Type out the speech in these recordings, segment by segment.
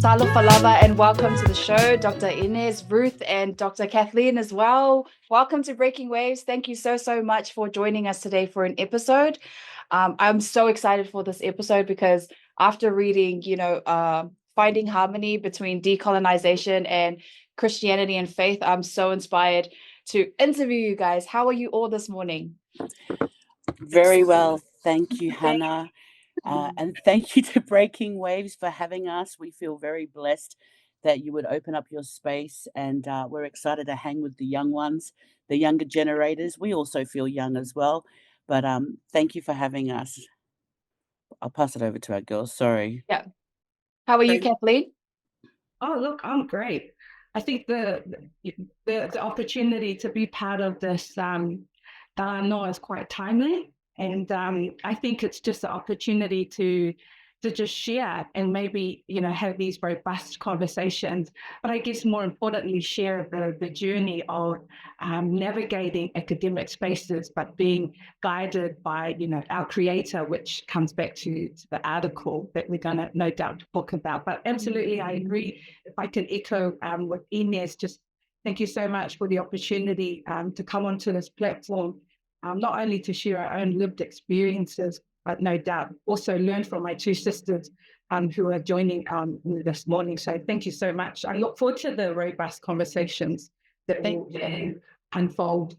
Talofa lava and welcome to the show, Dr. Inez, Ruth, and Dr. Kathleen as well. Welcome to Breaking Waves. Thank you so much for joining us today for an episode. I'm so excited for this episode because after reading, Finding Harmony Between Decolonization and Christianity and Faith, I'm so inspired to interview you guys. How are you all this morning? Very well. Thank you, Hannah. And thank you to Breaking Waves for having us. We feel very blessed that you would open up your space, and we're excited to hang with the young ones, the younger generators. We also feel young as well, but thank you for having us. I'll pass it over to our girls. Sorry. Yeah. How are you, Kathleen? Oh, look, I'm great. I think the opportunity to be part of this Talanoa is quite timely. And I think it's just an opportunity to just share and maybe, have these robust conversations. But I guess more importantly, share the journey of navigating academic spaces, but being guided by, our creator, which comes back to the article that we're going to no doubt talk about. But absolutely, I agree. If I can echo with Inez, just thank you so much for the opportunity to come onto this platform. Not only to share our own lived experiences, but no doubt also learn from my two sisters who are joining this morning. So thank you so much. I look forward to the robust conversations that will unfold.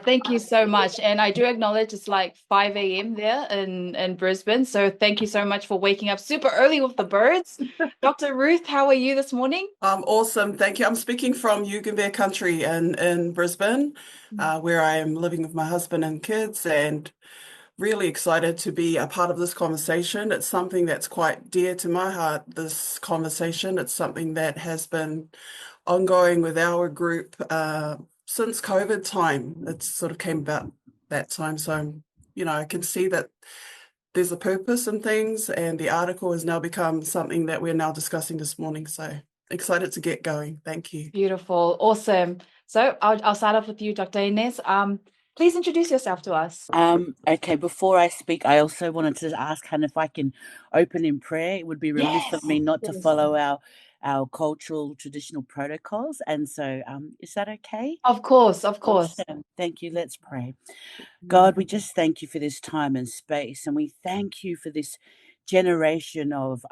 Thank you so much. And I do acknowledge it's like 5 a.m. there in Brisbane. So thank you so much for waking up super early with the birds. Dr. Ruth, how are you this morning? Awesome. Thank you. I'm speaking from Yugambeh country in Brisbane, where I am living with my husband and kids, and really excited to be a part of this conversation. It's something that's quite dear to my heart, this conversation. It's something that has been ongoing with our group since COVID time. It sort of came about that time. So, I can see that there's a purpose in things, and the article has now become something that we're now discussing this morning. So excited to get going. Thank you. Beautiful. Awesome. So I'll start off with you, Dr. Inez. Please introduce yourself to us. Okay, before I speak, I also wanted to ask Hannah if I can open in prayer. It would be remiss of me not to follow our cultural traditional protocols. And so is that okay? Of course. Awesome. Thank you. Let's pray. God, we just thank you for this time and space, and we thank you for this generation of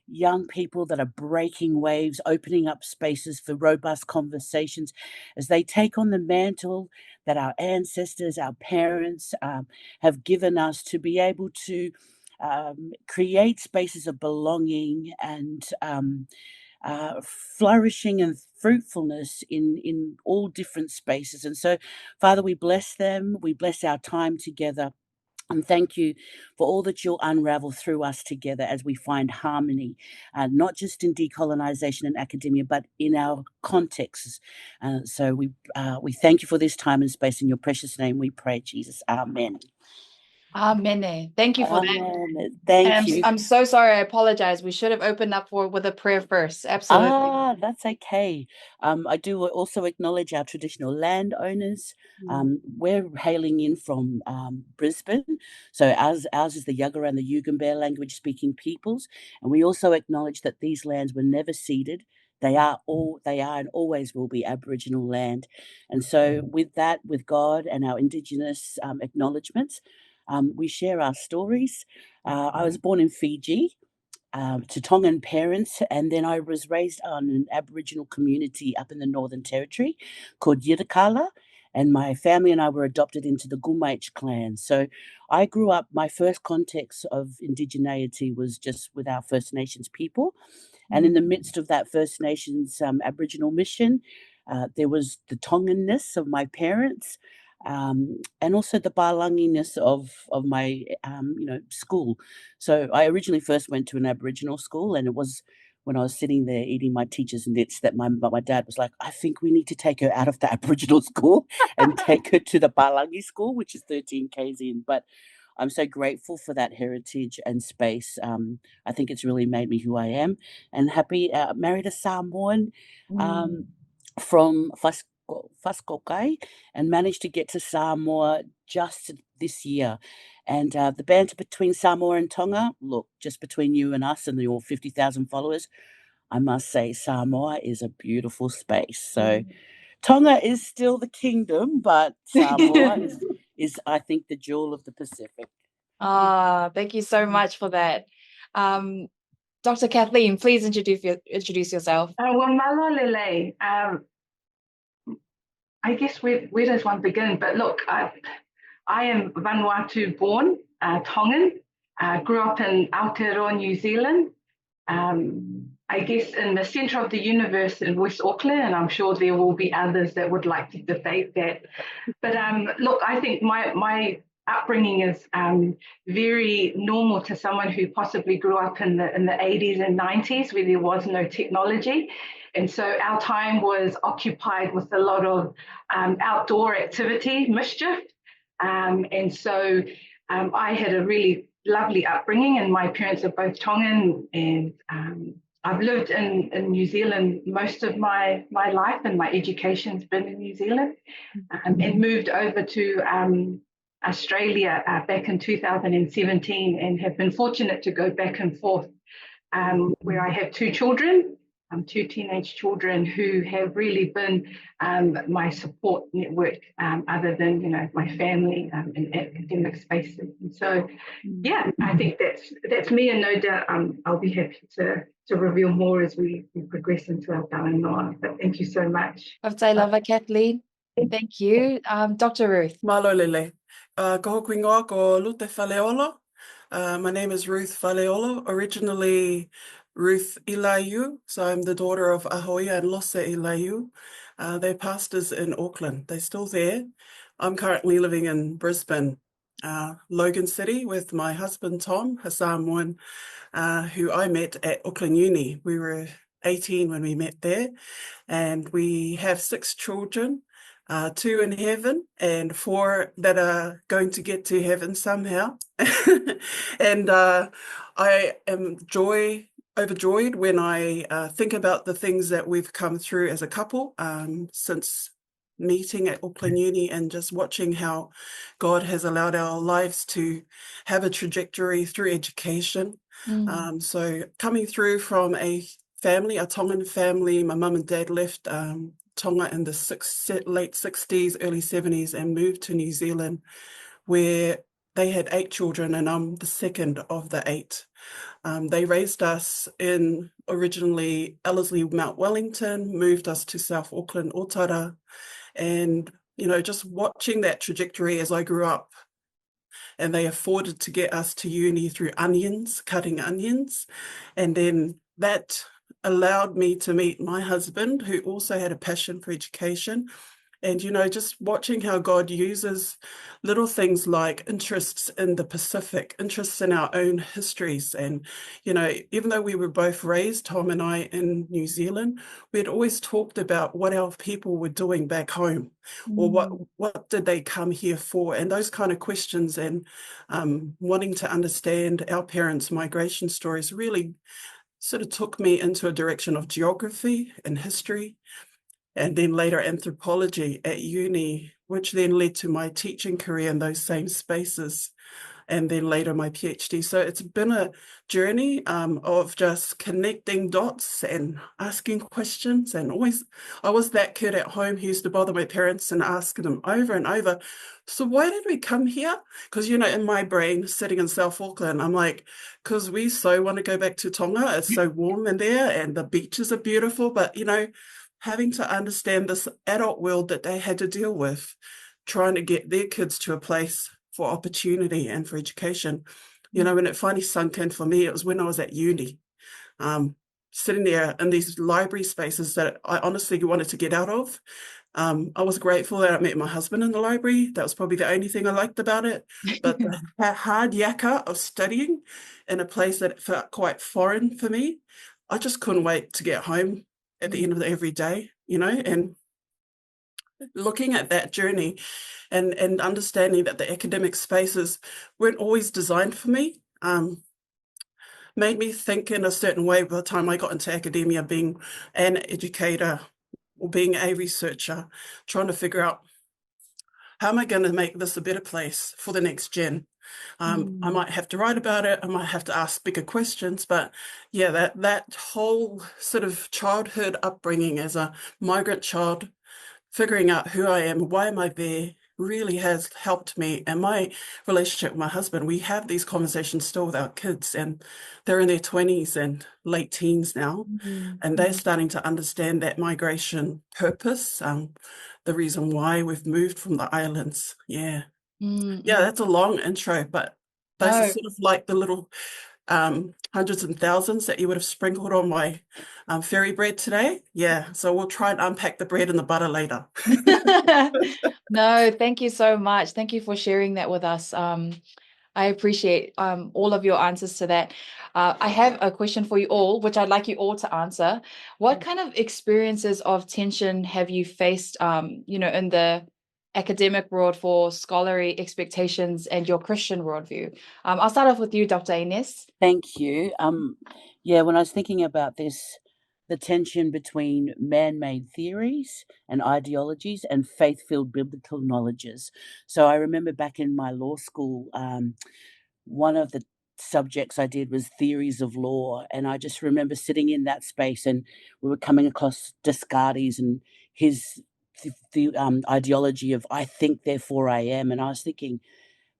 young people that are breaking waves, opening up spaces for robust conversations as they take on the mantle that our ancestors, our parents have given us to be able to create spaces of belonging and flourishing and fruitfulness in all different spaces. And so, Father, we bless them. We bless our time together. And thank you for all that you'll unravel through us together as we find harmony, not just in decolonization and academia, but in our contexts. So we thank you for this time and space. In your precious name we pray, Jesus. Amen. Amen. Thank you for that. Thank you. I'm so sorry. I apologize. We should have opened up with a prayer first. Absolutely. That's okay. I do also acknowledge our traditional landowners. We're hailing in from Brisbane, so ours is the Yagara and the Yugambeh language-speaking peoples, and we also acknowledge that these lands were never ceded. They are and always will be Aboriginal land. And so with that, with God and our Indigenous acknowledgements, we share our stories. I was born in Fiji to Tongan parents, and then I was raised on an Aboriginal community up in the Northern Territory called Yirrkala, and my family and I were adopted into the Gumaich clan. So I grew up, my first context of indigeneity was just with our First Nations people. And in the midst of that First Nations Aboriginal mission, there was the Tonganness of my parents, and also the Balanginess of my school. So I originally first went to an Aboriginal school, and it was when I was sitting there eating my teacher's nits that my dad was like, I think we need to take her out of the Aboriginal school and take her to the Balangi school, which is 13 k's in. But I'm so grateful for that heritage and space. I think it's really made me who I am, and happy. Married a Samoan. from Fetokai and managed to get to Samoa just this year. And the banter between Samoa and Tonga, look, just between you and us and your 50,000 followers, I must say Samoa is a beautiful space. So Tonga is still the kingdom, but Samoa is I think, the jewel of the Pacific. Thank you so much for that. Dr. Kathleen, please introduce yourself. Well, malo lele. I guess where does one begin? But look, I am Vanuatu born, Tongan, grew up in Aotearoa, New Zealand. I guess in the centre of the universe in West Auckland, and I'm sure there will be others that would like to debate that. But look, I think my upbringing is very normal to someone who possibly grew up in the 80s and 90s where there was no technology. And so our time was occupied with a lot of outdoor activity, mischief. And so I had a really lovely upbringing, and my parents are both Tongan, and I've lived in New Zealand most of my life, and my education's been in New Zealand, and moved over to Australia back in 2017, and have been fortunate to go back and forth, where I have two children, two teenage children who have really been my support network, other than my family in academic spaces. And so, yeah, I think that's me, and no doubt I'll be happy to reveal more as we progress into our talanoa. But thank you so much. Lava, Kathleen. Thank you. Dr. Ruth. Malo lele. Ko hoku ingoa ko Lute Faleolo. My name is Ruth Faleolo, originally Ruth Ilaiu. So I'm the daughter of Ahoia and Lose Ilaiu. They're pastors in Auckland. They're still there. I'm currently living in Brisbane, Logan City, with my husband Tom, a Samoan, who I met at Auckland Uni. We were 18 when we met there, and we have 6 children. 2 in heaven and 4 that are going to get to heaven somehow. And I am overjoyed when I think about the things that we've come through as a couple since meeting at Auckland Uni, and just watching how God has allowed our lives to have a trajectory through education. So coming through from a Tongan family, my mum and dad left Tonga in the late 60s, early 70s, and moved to New Zealand, where they had 8 children, and I'm the second of the 8. They raised us in originally Ellerslie, Mount Wellington, moved us to South Auckland, Otara, and just watching that trajectory as I grew up. And they afforded to get us to uni through cutting onions, and then that allowed me to meet my husband, who also had a passion for education. And, just watching how God uses little things like interests in the Pacific, interests in our own histories. And, even though we were both raised, Tom and I, in New Zealand, we had always talked about what our people were doing back home, or what did they come here for, and those kind of questions. And wanting to understand our parents' migration stories really sort of took me into a direction of geography and history, and then later anthropology at uni, which then led to my teaching career in those same spaces, and then later my PhD. So it's been a journey of just connecting dots and asking questions. And I was that kid at home who used to bother my parents and ask them over and over, so why did we come here? Because, in my brain, sitting in South Auckland, I'm like, because we so want to go back to Tonga. It's so warm in there and the beaches are beautiful. But, having to understand this adult world that they had to deal with, trying to get their kids to a place for opportunity and for education. When it finally sunk in for me, it was when I was at uni, sitting there in these library spaces that I honestly wanted to get out of. I was grateful that I met my husband in the library. That was probably the only thing I liked about it. But the hard yakka of studying in a place that felt quite foreign for me, I just couldn't wait to get home at the end of every day, and looking at that journey and understanding that the academic spaces weren't always designed for me, made me think in a certain way by the time I got into academia, being an educator or being a researcher, trying to figure out how am I going to make this a better place for the next gen. I might have to write about it. I might have to ask bigger questions. But yeah, that whole sort of childhood upbringing as a migrant child, figuring out who I am, why am I there, really has helped me. And my relationship with my husband, we have these conversations still with our kids, and they're in their 20s and late teens now, and they're starting to understand that migration purpose, the reason why we've moved from the islands. Yeah, that's a long intro, but those are No. sort of like the little hundreds and thousands that you would have sprinkled on my fairy bread today. Yeah, so we'll try and unpack the bread and the butter later. No, thank you so much. Thank you for sharing that with us. I appreciate all of your answers to that. I have a question for you all, which I'd like you all to answer. What kind of experiences of tension have you faced, in the academic world for scholarly expectations and your Christian worldview? I'll start off with you, Dr. Inez. Thank you. When I was thinking about this, the tension between man-made theories and ideologies and faith-filled biblical knowledges. So I remember back in my law school, one of the subjects I did was theories of law, and I just remember sitting in that space, and we were coming across Descartes and his ideology of "I think, therefore I am," and I was thinking,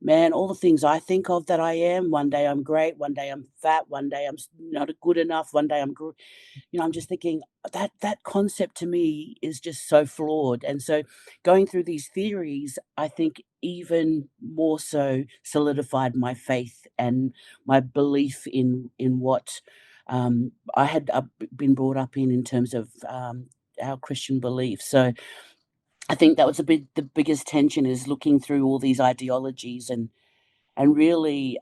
man, all the things I think of that I am, one day I'm great, one day I'm fat, one day I'm not good enough, one day I'm good. I'm just thinking that concept to me is just so flawed. And so going through these theories, I think even more so solidified my faith and my belief in what I had been brought up in terms of our Christian beliefs. So I think that was the biggest tension, is looking through all these ideologies and really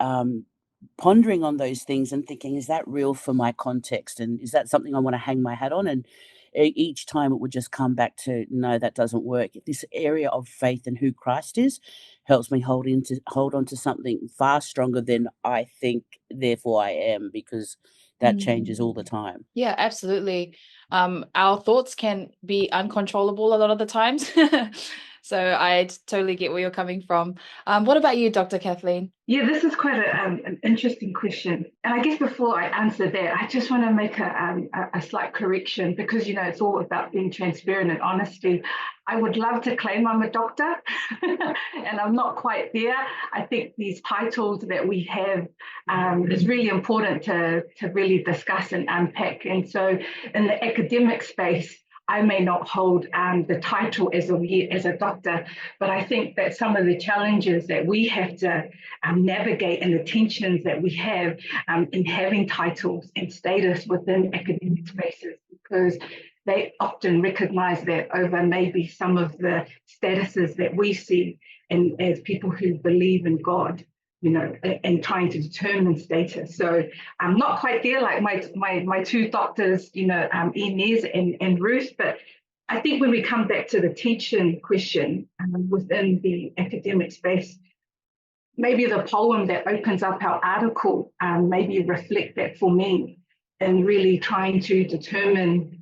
pondering on those things and thinking, is that real for my context? And is that something I want to hang my hat on? And each time it would just come back to, no, that doesn't work. This area of faith and who Christ is helps me hold on to something far stronger than I think, therefore I am, because that changes all the time. Yeah, absolutely. Our thoughts can be uncontrollable a lot of the times. So I totally get where you're coming from. What about you, Dr. Kathleen? Yeah, this is quite an interesting question. And I guess before I answer that, I just want to make a slight correction, because, it's all about being transparent and honesty. I would love to claim I'm a doctor, and I'm not quite there. I think these titles that we have is really important to really discuss and unpack. And so in the academic space, I may not hold the title as a doctor, but I think that some of the challenges that we have to navigate and the tensions that we have in having titles and status within academic spaces, because they often recognize that over maybe some of the statuses that we see, and as people who believe in God, and trying to determine status. So I'm not quite there like my two doctors, Inez and Ruth, but I think when we come back to the teaching question within the academic space, maybe the poem that opens up our article maybe reflect that for me, and really trying to determine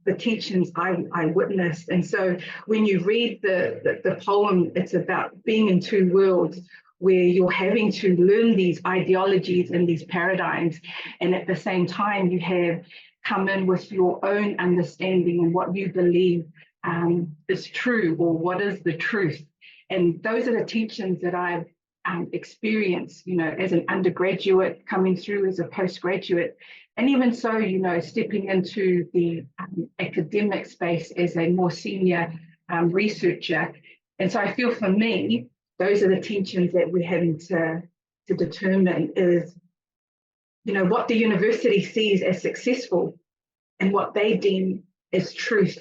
the teachings I witnessed. And so when you read the poem, it's about being in two worlds, where you're having to learn these ideologies and these paradigms, and at the same time you have come in with your own understanding and what you believe is true, or what is the truth. And those are the teachings that I've experienced, as an undergraduate, coming through as a postgraduate, and even so, stepping into the academic space as a more senior researcher. And so I feel, for me, those are the tensions that we're having to determine, is, what the university sees as successful and what they deem as truth.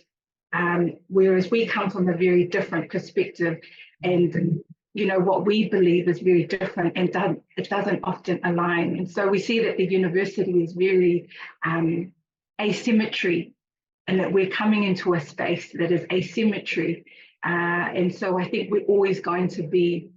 Whereas we come from a very different perspective, and what we believe is very different, and it doesn't often align. And so we see that the university is very asymmetry, and that we're coming into a space that is asymmetry. And so I think we're always going to be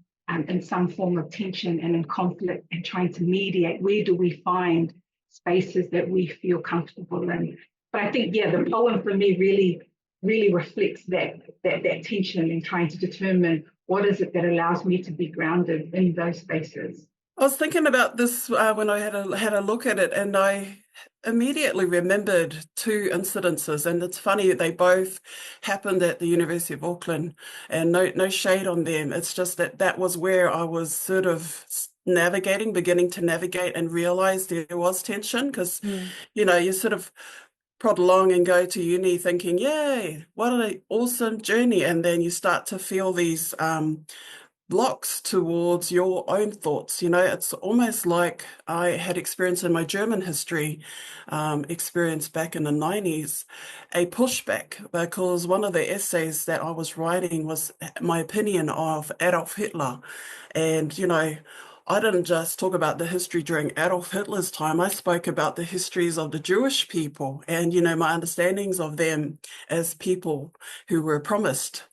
in some form of tension and in conflict, and trying to mediate where do we find spaces that we feel comfortable in. But I think, the poem for me really really reflects that tension in trying to determine what is it that allows me to be grounded in those spaces. I was thinking about this when I had a look at it, and I immediately remembered two incidences, and it's funny they both happened at the University of Auckland, and no shade on them. It's just that was where I was sort of beginning to navigate and realize there was tension, because you sort of prod along and go to uni thinking, yay, what an awesome journey, and then you start to feel these blocks towards your own thoughts. It's almost like I had experience in my German history, experience back in the 90s, a pushback, because one of the essays that I was writing was my opinion of Adolf Hitler. And, I didn't just talk about the history during Adolf Hitler's time. I spoke about the histories of the Jewish people and, my understandings of them as people who were promised,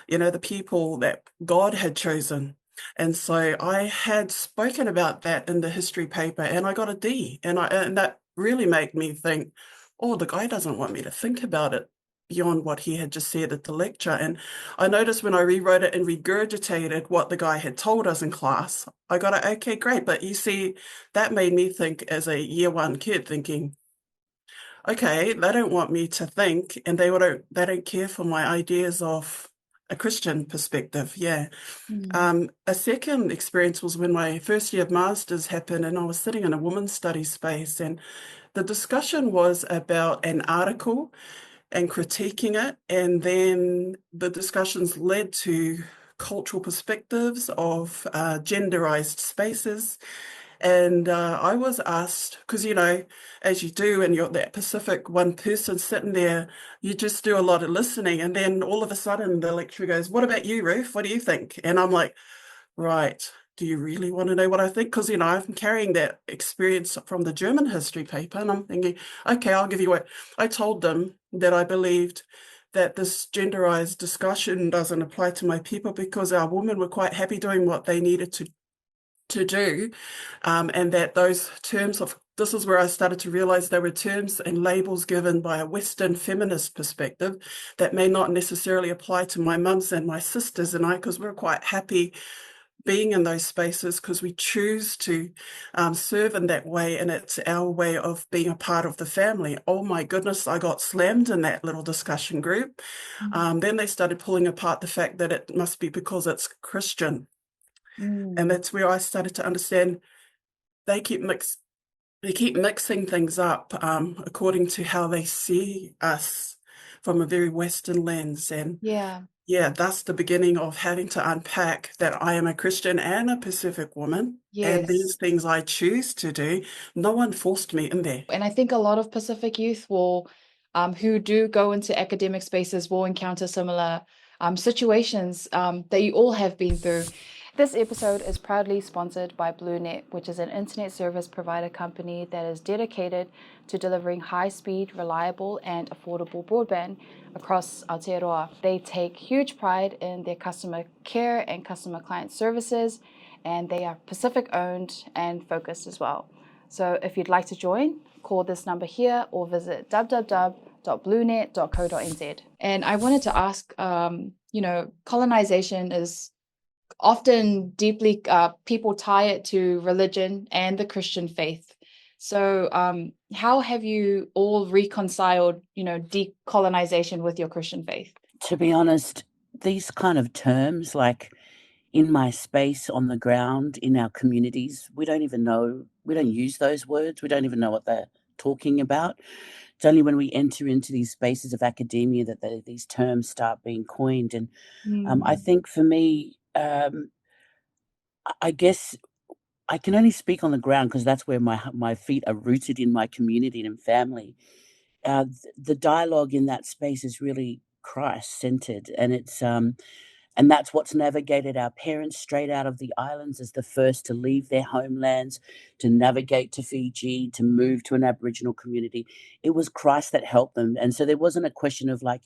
the people that God had chosen. And so I had spoken about that in the history paper, and I got a D. And that really made me think, oh, the guy doesn't want me to think about it beyond what he had just said at the lecture. And I noticed when I rewrote it and regurgitated what the guy had told us in class, I got it, okay, great. But you see, that made me think as a year one kid thinking, okay, they don't want me to think, and they don't care for my ideas of a Christian perspective. Yeah. A second experience was when my first year of masters happened, and I was sitting in a women's studies space, and the discussion was about an article and critiquing it, and then the discussions led to cultural perspectives of genderized spaces. And I was asked, because, as you do, and you're that Pacific one person sitting there, you just do a lot of listening. And then all of a sudden the lecturer goes, what about you, Ruth? What do you think? And I'm like, right, do you really want to know what I think? Because, I'm carrying that experience from the German history paper. And I'm thinking, okay, I'll give you what I told them, that I believed that this genderized discussion doesn't apply to my people because our women were quite happy doing what they needed to do, and that those terms of, this is where I started to realize there were terms and labels given by a Western feminist perspective that may not necessarily apply to my mums and my sisters and I, because we're quite happy being in those spaces because we choose to serve in that way, and it's our way of being a part of the family. Oh my goodness, I got slammed in that little discussion group. Then they started pulling apart the fact that it must be because it's Christian. And that's where I started to understand they keep mixing things up according to how they see us from a very Western lens. And that's the beginning of having to unpack that I am a Christian and a Pacific woman. And these things I choose to do. No one forced me in there. And I think a lot of Pacific youth will, who do go into academic spaces, will encounter similar situations that you all have been through. This episode is proudly sponsored by Bluwave, which is an internet service provider company that is dedicated to delivering high-speed, reliable, and affordable broadband across Aotearoa. They take huge pride in their customer care and customer client services, and they are Pacific-owned and focused as well. So if you'd like to join, call this number here or visit www.bluenet.co.nz. And I wanted to ask, colonization is often deeply, people tie it to religion and the Christian faith. So how have you all reconciled, decolonization with your Christian faith? To be honest, these kind of terms, like in my space, on the ground, in our communities, we don't use those words. We don't even know what they're talking about. It's only when we enter into these spaces of academia that these terms start being coined. And I think for me, I guess I can only speak on the ground because that's where my feet are rooted in my community and family. The dialogue in that space is really Christ-centered, and it's and that's what's navigated our parents straight out of the islands as the first to leave their homelands, to navigate to Fiji, to move to an Aboriginal community. It was Christ that helped them, and so there wasn't a question of like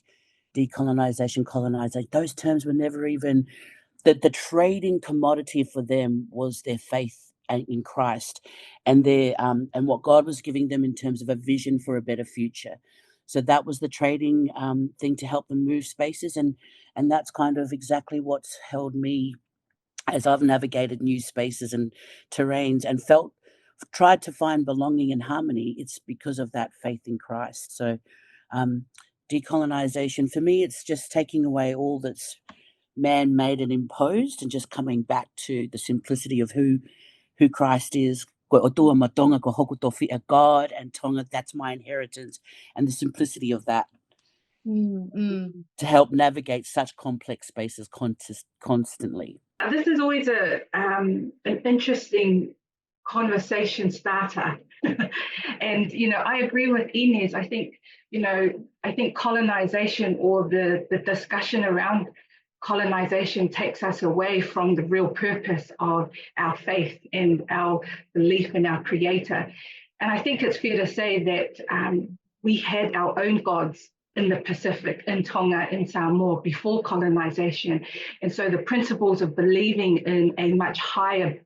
decolonization, colonization. Those terms were never even the trading commodity for them was their faith in Christ and their and what God was giving them in terms of a vision for a better future. So that was the trading thing to help them move spaces, and that's kind of exactly what's held me as I've navigated new spaces and terrains and tried to find belonging and harmony. It's because of that faith in Christ. So decolonization for me, it's just taking away all that's man-made and imposed and just coming back to the simplicity of who Christ is. Ko otua matonga, ko hoku tō whia, God and tonga, that's my inheritance, and the simplicity of that to help navigate such complex spaces constantly. This is always an interesting conversation starter. And, I agree with Inez. I think colonization, or the discussion around colonization, takes us away from the real purpose of our faith and our belief in our Creator. And I think it's fair to say that we had our own gods in the Pacific, in Tonga, in Samoa, before colonization. And so the principles of believing in a much higher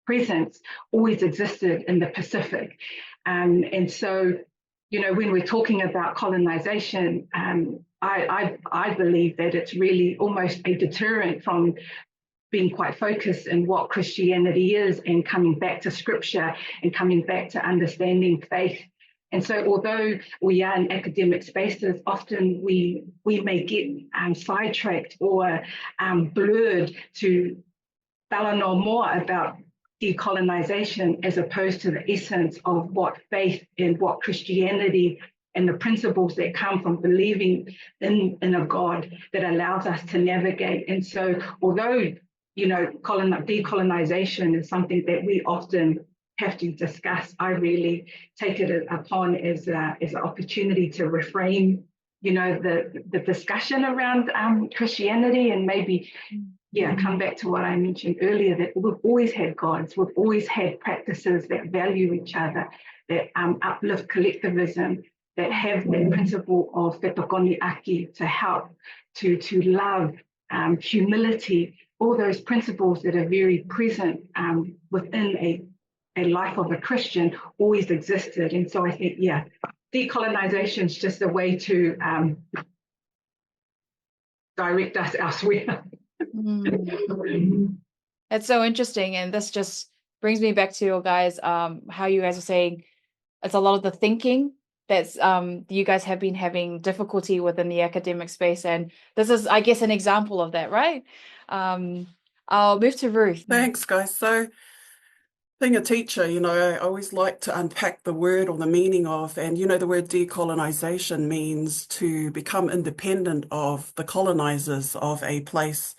presence always existed in the Pacific. And so, when we're talking about colonization, I believe that it's really almost a deterrent from being quite focused in what Christianity is, and coming back to scripture and coming back to understanding faith. And so although we are in academic spaces, often we may get sidetracked or blurred to whānau more about decolonization, as opposed to the essence of what faith and what Christianity and the principles that come from believing in a God that allows us to navigate. And so although, decolonization is something that we often have to discuss, I really take it upon as an opportunity to reframe, the discussion around Christianity, and maybe, come back to what I mentioned earlier, that we've always had gods, we've always had practices that value each other, that uplift collectivism, that have that principle of Fetokoni Aki, to help, to love, humility, all those principles that are very present within a life of a Christian, always existed. And so I think, decolonization is just a way to direct us elsewhere. That's so interesting. And this just brings me back to your guys, how you guys are saying it's a lot of the thinking that's you guys have been having difficulty within the academic space. And this is, I guess, an example of that, right? I'll move to Ruth. Thanks, guys. So being a teacher, I always like to unpack the word or the meaning of, and the word decolonization means to become independent of the colonizers of a place.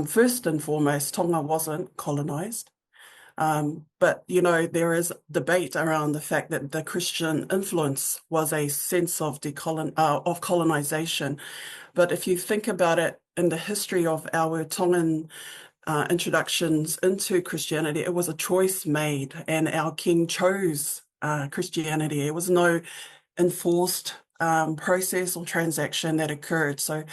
First and foremost, Tonga wasn't colonized. But, there is debate around the fact that the Christian influence was a sense of colonization. But if you think about it, in the history of our Tongan introductions into Christianity, it was a choice made, and our king chose Christianity. It was no enforced process or transaction that occurred. So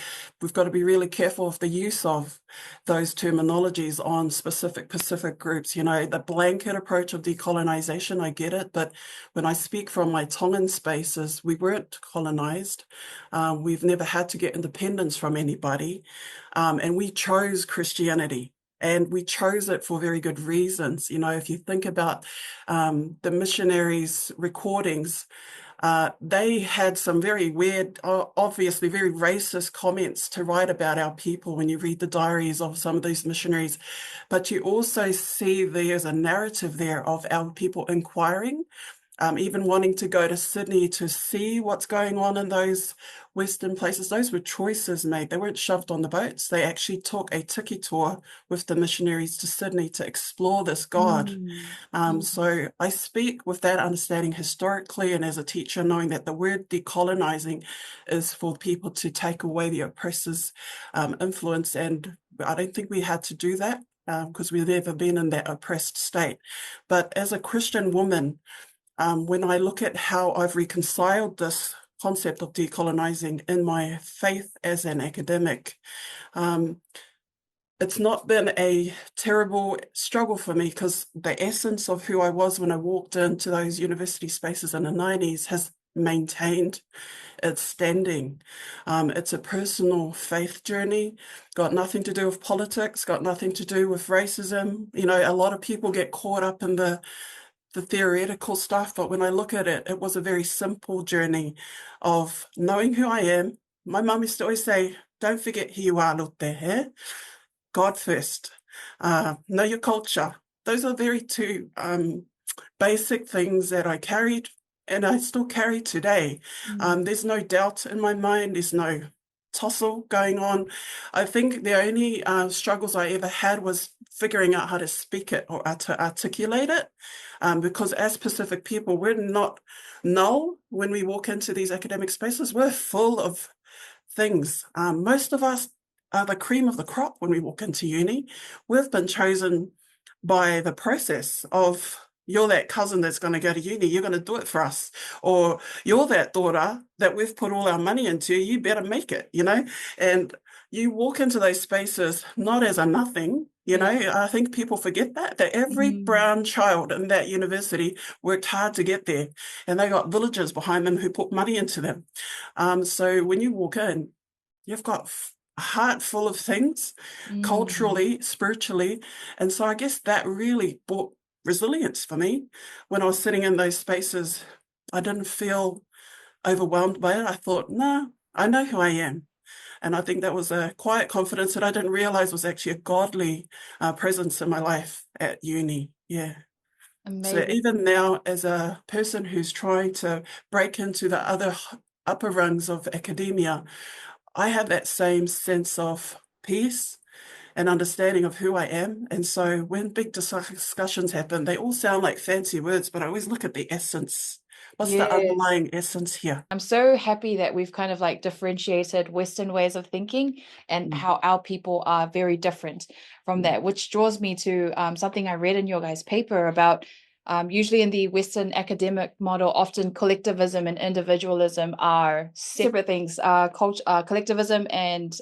we've got to be really careful of the use of those terminologies on specific Pacific groups. The blanket approach of decolonization, I get it, but when I speak from my Tongan spaces, we weren't colonized. We've never had to get independence from anybody, and we chose Christianity. And we chose it for very good reasons. If you think about the missionaries' recordings, they had some very weird, obviously very racist comments to write about our people when you read the diaries of some of these missionaries. But you also see there's a narrative there of our people inquiring, even wanting to go to Sydney to see what's going on in those Western places. Those were choices made. They weren't shoved on the boats. They actually took a tiki tour with the missionaries to Sydney to explore this God. So I speak with that understanding historically, and as a teacher, knowing that the word decolonizing is for people to take away the oppressor's influence. And I don't think we had to do that because we've never been in that oppressed state. But as a Christian woman, when I look at how I've reconciled this concept of decolonizing in my faith as an academic, it's not been a terrible struggle for me, because the essence of who I was when I walked into those university spaces in the 90s has maintained its standing. It's a personal faith journey, got nothing to do with politics, got nothing to do with racism. You know, a lot of people get caught up in the theoretical stuff, but when I look at it, it was a very simple journey of knowing who I am. My mum used to always say, don't forget who you are, Lute, eh? God first. Know your culture. Those are very two basic things that I carried and I still carry today. There's no doubt in my mind. There's no tussle going on. I think the only struggles I ever had was figuring out how to speak it or to articulate it, because as Pacific people, we're not null when we walk into these academic spaces. We're full of things. Most of us are the cream of the crop when we walk into uni. We've been chosen by the process of, you're that cousin that's going to go to uni, you're going to do it for us. Or you're that daughter that we've put all our money into, you better make it, you know? And you walk into those spaces not as a nothing, you know? I think people forget that every brown child in that university worked hard to get there, and they got villagers behind them who put money into them. So when you walk in, you've got a heart full of things, culturally, spiritually. And so I guess that really brought resilience for me. When I was sitting in those spaces, I didn't feel overwhelmed by it. I thought, nah, I know who I am. And I think that was a quiet confidence that I didn't realize was actually a godly presence in my life at uni. Yeah. Amazing. So even now, as a person who's trying to break into the other upper rungs of academia, I have that same sense of peace and understanding of who I am. And so when big discussions happen, they all sound like fancy words, but I always look at the essence. What's the underlying essence here? I'm so happy that we've kind of like differentiated Western ways of thinking and how our people are very different from that, which draws me to something I read in your guys' paper about usually in the Western academic model, often collectivism and individualism are separate things, collectivism and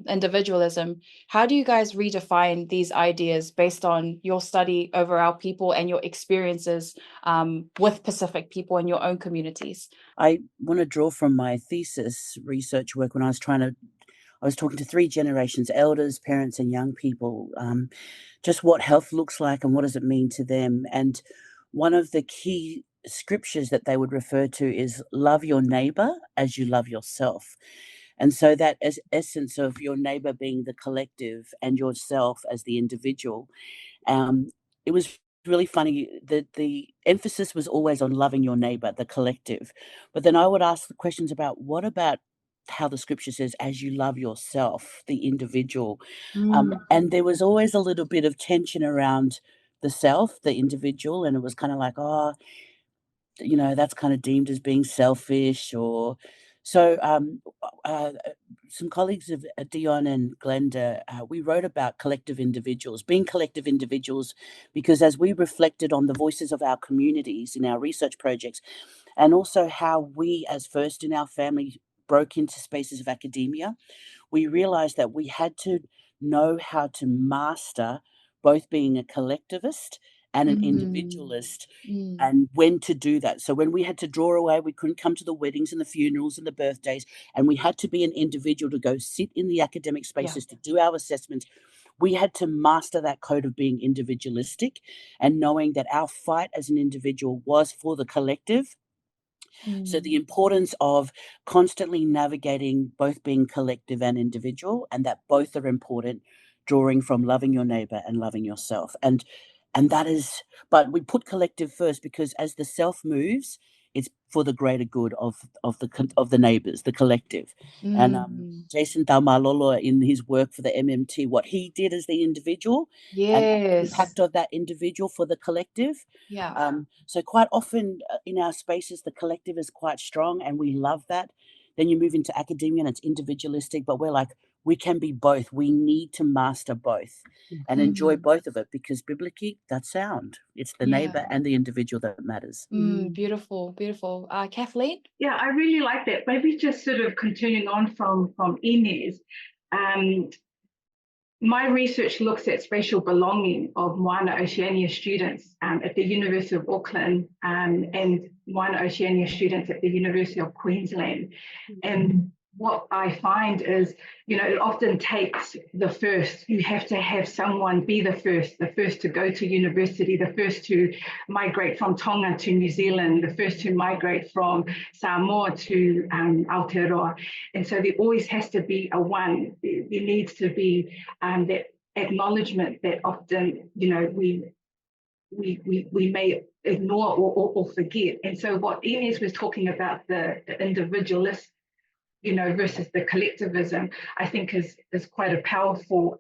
individualism. How do you guys redefine these ideas based on your study over our people and your experiences with Pacific people in your own communities? I want to draw from my thesis research work when I was talking to 3 generations, elders, parents, and young people, just what health looks like and what does it mean to them. And one of the key scriptures that they would refer to is love your neighbor as you love yourself. And so that essence of your neighbor being the collective and yourself as the individual, it was really funny that the emphasis was always on loving your neighbor, the collective. But then I would ask the questions about what about how the scripture says, as you love yourself, the individual. And there was always a little bit of tension around the self, the individual. And it was kind of like, oh, you know, that's kind of deemed as being selfish or so. Some colleagues of Dion and Glenda, we wrote about collective individuals, being collective individuals, because as we reflected on the voices of our communities in our research projects, and also how we as first in our family broke into spaces of academia, we realized that we had to know how to master both being a collectivist and an individualist, and when to do that. So when we had to draw away, we couldn't come to the weddings and the funerals and the birthdays, and we had to be an individual to go sit in the academic spaces to do our assessments. We had to master that code of being individualistic and knowing that our fight as an individual was for the collective. So the importance of constantly navigating both being collective and individual, and that both are important, drawing from loving your neighbor and loving yourself. And that is, but we put collective first because as the self moves, it's for the greater good of the neighbors, the collective. And Jason Taumalolo, in his work for the MMT, what he did as the individual and the impact of that individual for the collective. So quite often in our spaces, the collective is quite strong and we love that. Then you move into academia and it's individualistic, but we're like, we can be both. We need to master both and enjoy both of it because biblically, that's sound. It's the neighbor and the individual that matters. Beautiful, beautiful. Kathleen? Yeah, I really like that. Maybe just sort of continuing on from Inez. My research looks at spatial belonging of Moana Oceania students at the University of Auckland, and Moana Oceania students at the University of Queensland. And what I find is, it often takes the first. You have to have someone be the first to go to university, the first to migrate from Tonga to New Zealand, the first to migrate from Samoa to Aotearoa. And so there always has to be a one. There needs to be that acknowledgement that often, we may ignore or forget. And so what Inez was talking about, the individualist, versus the collectivism, I think is quite a powerful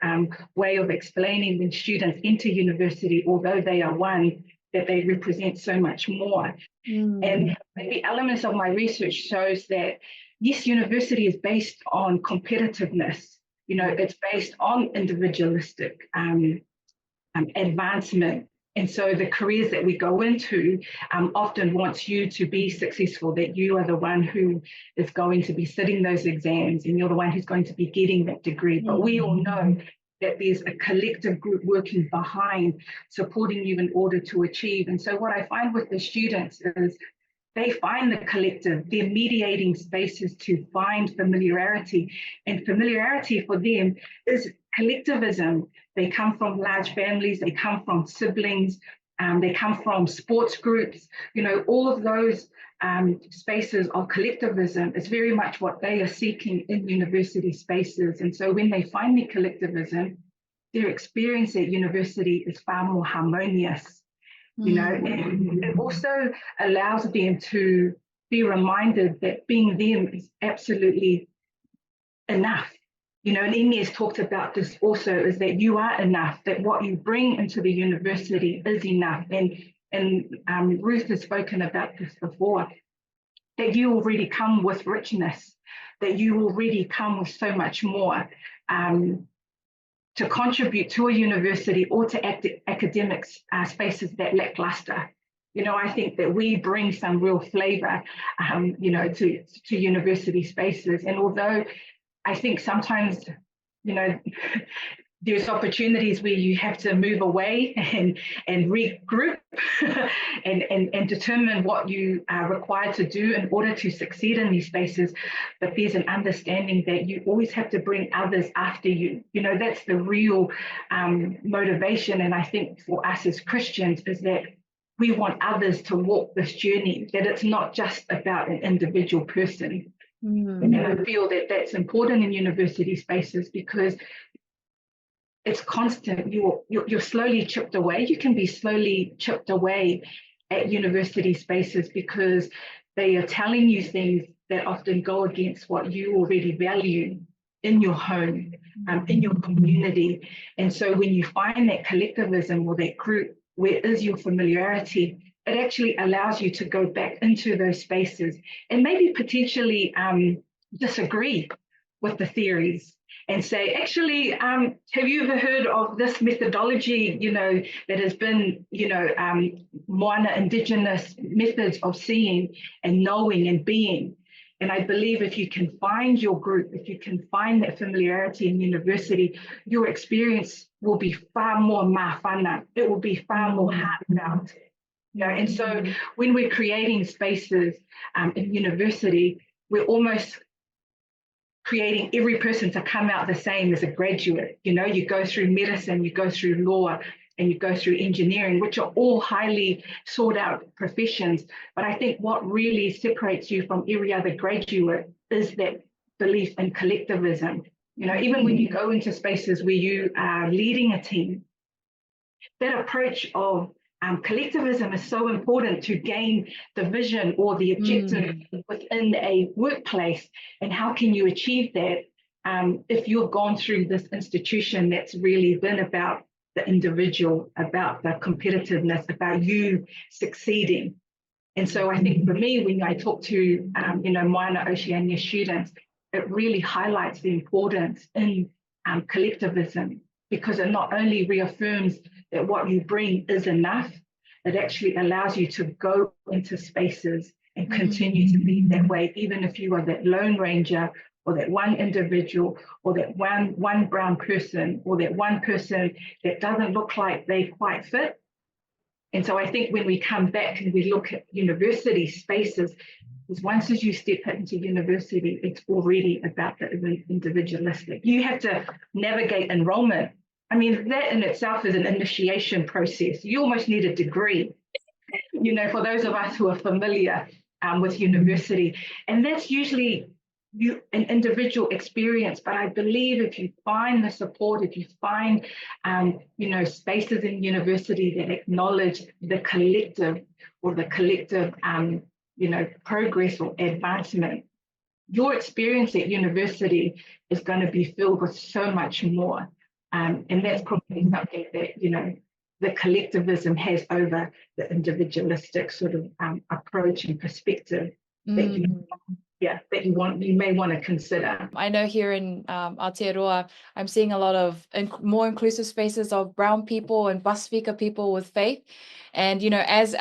way of explaining when students enter university, although they are one, that they represent so much more. And maybe elements of my research shows that, yes, university is based on competitiveness. It's based on individualistic advancement. And so the careers that we go into often wants you to be successful, that you are the one who is going to be sitting those exams and you're the one who's going to be getting that degree. But we all know that there's a collective group working behind, supporting you in order to achieve. And so what I find with the students is they find the collective, they're mediating spaces to find familiarity. And familiarity for them is collectivism. They come from large families, they come from siblings, they come from sports groups, all of those spaces of collectivism is very much what they are seeking in university spaces. And so when they find the collectivism, their experience at university is far more harmonious. And it also allows them to be reminded that being them is absolutely enough. And Inez talked about this also, is that you are enough, that what you bring into the university is enough. And Ruth has spoken about this before, that you already come with richness, that you already come with so much more to contribute to a university or to academic spaces that lack luster. I think that we bring some real flavor, to university spaces. And although I think sometimes, there's opportunities where you have to move away and regroup and determine what you are required to do in order to succeed in these spaces. But there's an understanding that you always have to bring others after you. That's the real motivation. And I think for us as Christians is that we want others to walk this journey, that it's not just about an individual person. And I feel that that's important in university spaces because it's constant. You're slowly chipped away. You can be slowly chipped away at university spaces because they are telling you things that often go against what you already value in your home, in your community. And so when you find that collectivism or that group, where is your familiarity, it actually allows you to go back into those spaces and maybe potentially disagree with the theories and say, actually, have you ever heard of this methodology, that has been, Moana Indigenous methods of seeing and knowing and being. And I believe if you can find your group, if you can find that familiarity in university, your experience will be far more mawhana. It will be far more heartfelt. And so when we're creating spaces in university, we're almost creating every person to come out the same as a graduate. You go through medicine, you go through law, and you go through engineering, which are all highly sought out professions. But I think what really separates you from every other graduate is that belief in collectivism. Even when you go into spaces where you are leading a team, that approach of collectivism is so important to gain the vision or the objective within a workplace. And how can you achieve that if you've gone through this institution that's really been about the individual, about the competitiveness, about you succeeding? And so I think for me, when I talk to Moana Oceania students, it really highlights the importance in collectivism, because it not only reaffirms that what you bring is enough, it actually allows you to go into spaces and continue to be that way, even if you are that lone ranger or that one individual or that one brown person or that one person that doesn't look like they quite fit. And so I think when we come back and we look at university spaces, is once as you step into university, it's already about the individualistic. You have to navigate enrollment. I mean, that in itself is an initiation process. You almost need a degree, you know, for those of us who are familiar with university. And that's usually an individual experience. But I believe if you find the support, if you find, you know, spaces in university that acknowledge the collective or the collective, you know, progress or advancement, your experience at university is going to be filled with so much more. And that's probably something that, you know, the collectivism has over the individualistic sort of approach and perspective that you may want to consider. I know here in Aotearoa, I'm seeing a lot of more inclusive spaces of brown people and Pasifika people with faith. And, you know, as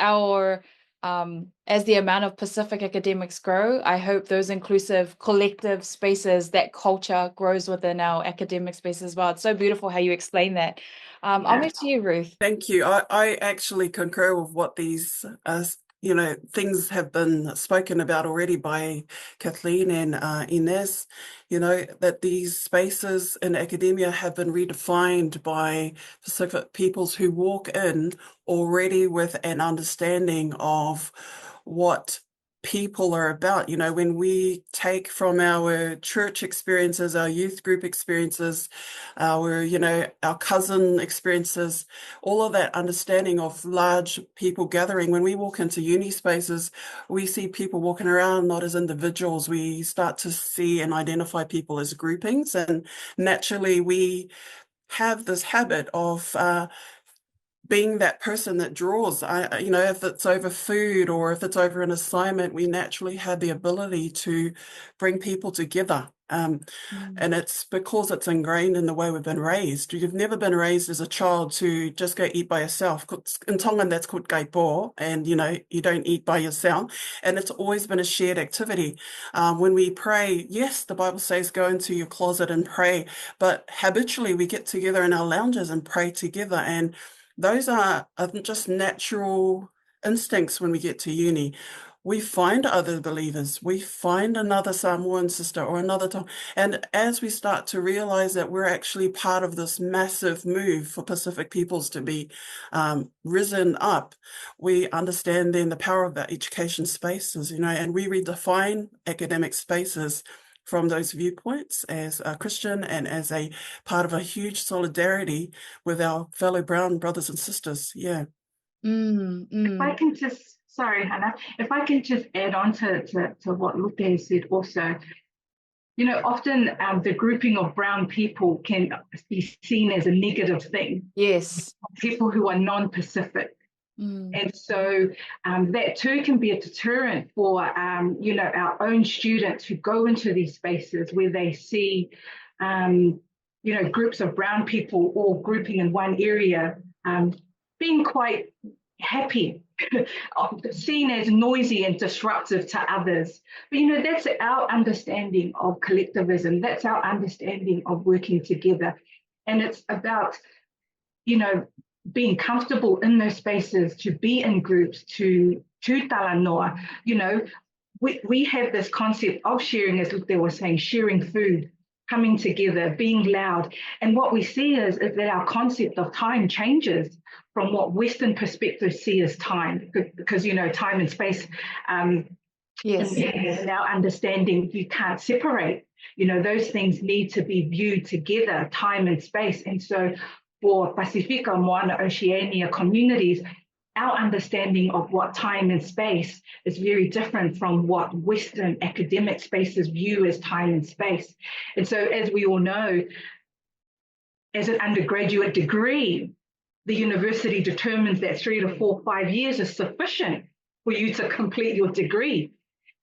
the amount of Pacific academics grow, I hope those inclusive collective spaces, that culture grows within our academic space as well. It's so beautiful how you explain that. I'll move to you, Ruth. Thank you. I actually concur with what these you know, things have been spoken about already by Kathleen and Inez, you know, that these spaces in academia have been redefined by Pacific peoples who walk in already with an understanding of what people are about. You know, when we take from our church experiences, our youth group experiences, our, you know, our cousin experiences, all of that understanding of large people gathering. When we walk into uni spaces, we see people walking around not as individuals. We start to see and identify people as groupings, and naturally we have this habit of being that person that draws. You know, if it's over food or if it's over an assignment, we naturally have the ability to bring people together. And it's because it's ingrained in the way we've been raised. You've never been raised as a child to just go eat by yourself. In Tongan, that's called kaipo, and, you know, you don't eat by yourself. And it's always been a shared activity. When we pray, yes, the Bible says go into your closet and pray, but habitually we get together in our lounges and pray together. And those are just natural instincts when we get to uni. We find other believers, we find another Samoan sister or another Tongan, and as we start to realize that we're actually part of this massive move for Pacific peoples to be risen up, we understand then the power of the education spaces, you know, and we redefine academic spaces from those viewpoints as a Christian and as a part of a huge solidarity with our fellow brown brothers and sisters. Yeah. If I can just, sorry, Hannah, if I can just add on to what Lute said also, you know, often the grouping of brown people can be seen as a negative thing. Yes. People who are non-Pacific. And so that too can be a deterrent for, you know, our own students who go into these spaces where they see, you know, groups of brown people all grouping in one area, being quite happy, seen as noisy and disruptive to others. But, you know, that's our understanding of collectivism. That's our understanding of working together. And it's about, you know, being comfortable in those spaces, to be in groups, to talanoa. You know, we have this concept of sharing, as they were saying, sharing food, coming together, being loud. And what we see is that our concept of time changes from what Western perspectives see as time, because, you know, time and space, yes, in our understanding, you can't separate. You know, those things need to be viewed together, time and space. And so for Pasifika, Moana, Oceania communities, our understanding of what time and space is very different from what Western academic spaces view as time and space. And so, as we all know, as an undergraduate degree, the university determines that 3 to 4, 5 years is sufficient for you to complete your degree.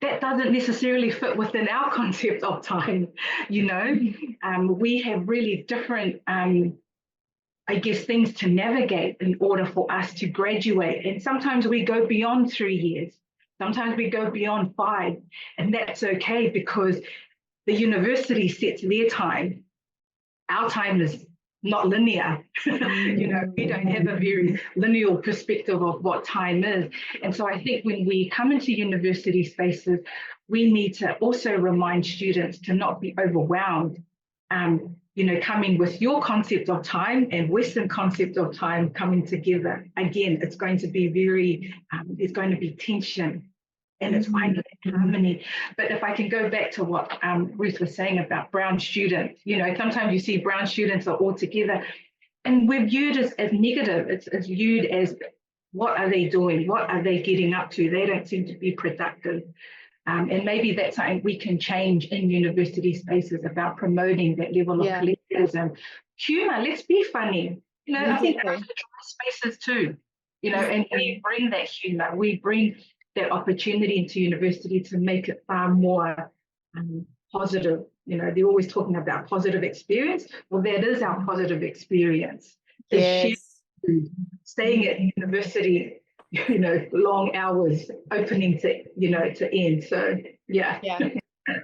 That doesn't necessarily fit within our concept of time, you know. We have really different I guess, things to navigate in order for us to graduate. And sometimes we go beyond 3 years. Sometimes we go beyond 5. And that's okay, because the university sets their time. Our time is not linear. We don't have a very linear perspective of what time is. And so I think when we come into university spaces, we need to also remind students to not be overwhelmed. Coming with your concept of time and Western concept of time coming together. Again, it's going to be there's going to be tension, and it's finding harmony. But if I can go back to what Ruth was saying about brown students, sometimes you see brown students are all together, and we're viewed as negative. It's viewed as, what are they doing? What are they getting up to? They don't seem to be productive. And maybe that's something we can change in university spaces, about promoting that level of collectivism. Humor, let's be funny. I think that's spaces too. And we bring that humor, we bring that opportunity into university to make it far more positive. They're always talking about positive experience. Well, that is our positive experience. Staying at university, long hours, opening to end. So yeah.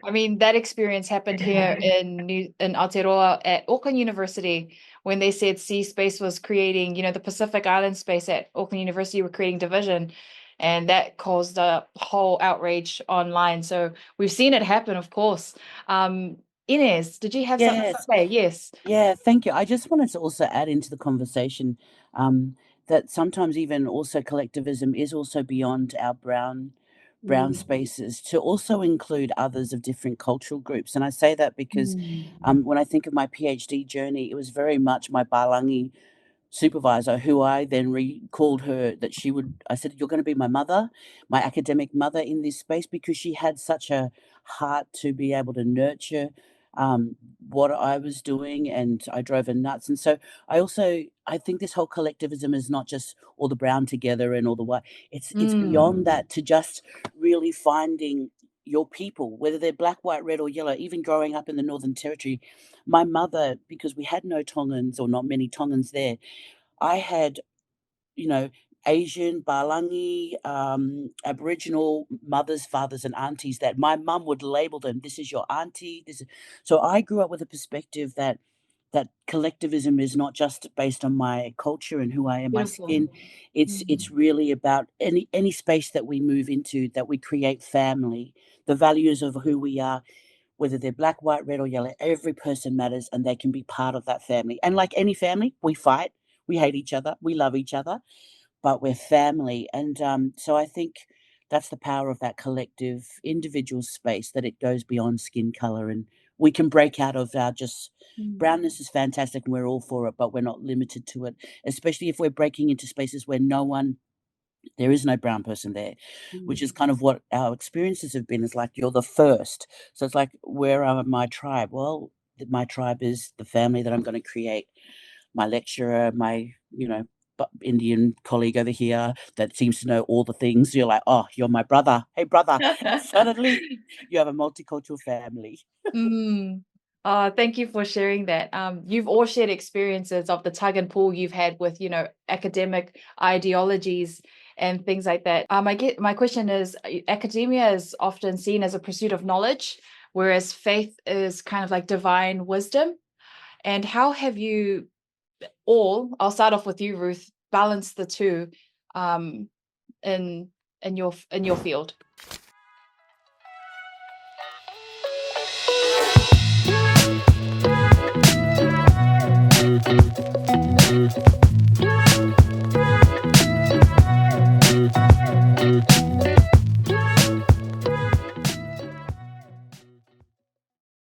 I mean, that experience happened here in Aotearoa at Auckland University, when they said C Space was creating, the Pacific Island space at Auckland University were creating division, and that caused a whole outrage online. So we've seen it happen, of course. Inez, did you have something to say? Yes. Yeah, thank you. I just wanted to also add into the conversation that sometimes even also collectivism is also beyond our brown spaces, to also include others of different cultural groups. And I say that because when I think of my PhD journey, it was very much my Balangi supervisor, who I then recalled her, that I said, you're going to be my mother, my academic mother in this space, because she had such a heart to be able to nurture what I was doing, and I drove her nuts. And so I think this whole collectivism is not just all the brown together and all the white. It's beyond that, to just really finding your people, whether they're black, white, red, or yellow. Even growing up in the Northern Territory, my mother, because we had no Tongans, or not many Tongans there, I had, Asian, Balangi, Aboriginal mothers, fathers, and aunties that my mum would label them. This is your auntie. So I grew up with a perspective that collectivism is not just based on my culture and who I am, my skin. It's really about any space that we move into, that we create family, the values of who we are, whether they're black, white, red, or yellow. Every person matters, and they can be part of that family. And like any family, we fight, we hate each other, we love each other, but we're family. And so I think that's the power of that collective individual space, that it goes beyond skin color, and we can break out of our just brownness is fantastic and we're all for it, but we're not limited to it, especially if we're breaking into spaces where there is no brown person there, which is kind of what our experiences have been. It's like, you're the first. So it's like, where are my tribe? Well, my tribe is the family that I'm going to create. My lecturer, my, Indian colleague over here that seems to know all the things. You're like, oh, you're my brother. Hey, brother. Suddenly you have a multicultural family. Thank you for sharing that. You've all shared experiences of the tug and pull you've had with, academic ideologies and things like that. My question is, academia is often seen as a pursuit of knowledge, whereas faith is kind of like divine wisdom. And how have you I'll start off with you, Ruth, balance the two in your field?